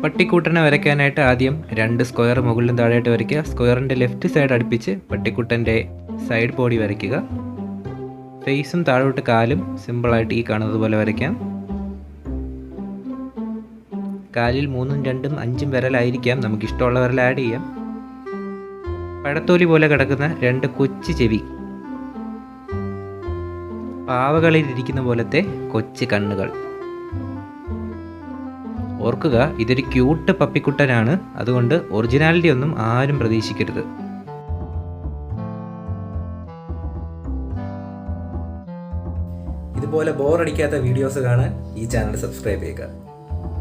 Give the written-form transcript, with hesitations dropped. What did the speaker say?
പട്ടിക്കൂട്ടനെ വരയ്ക്കാനായിട്ട് ആദ്യം 2 സ്ക്വയർ മുകളിലും താഴെയായിട്ട് വരയ്ക്കുക. സ്ക്വയറിൻ്റെ ലെഫ്റ്റ് സൈഡ് അടുപ്പിച്ച് പട്ടിക്കുട്ടൻ്റെ സൈഡ് ബോഡി വരയ്ക്കുക. ഫേസും താഴോട്ട് കാലും സിമ്പിളായിട്ട് ഈ കാണുന്നത് പോലെ വരയ്ക്കാം. കാലിൽ 3ഉം 2ഉം 5ഉം വിരലായിരിക്കാം, നമുക്കിഷ്ടമുള്ള വിരൽ ആഡ് ചെയ്യാം. പഴത്തോലി പോലെ കിടക്കുന്ന 2 കൊച്ചു ചെവി, പാവകളിൽ ഇരിക്കുന്ന പോലത്തെ കൊച്ചു കണ്ണുകൾ. ഓർക്കുക, ഇതൊരു ക്യൂട്ട് പപ്പിക്കുട്ടനാണ്, അതുകൊണ്ട് ഒറിജിനാലിറ്റി ഒന്നും ആരും പ്രതീക്ഷിക്കരുത്. ഇതുപോലെ ബോറടിക്കാത്ത വീഡിയോസ് കാണാൻ ഈ ചാനൽ സബ്സ്ക്രൈബ് ചെയ്യുക.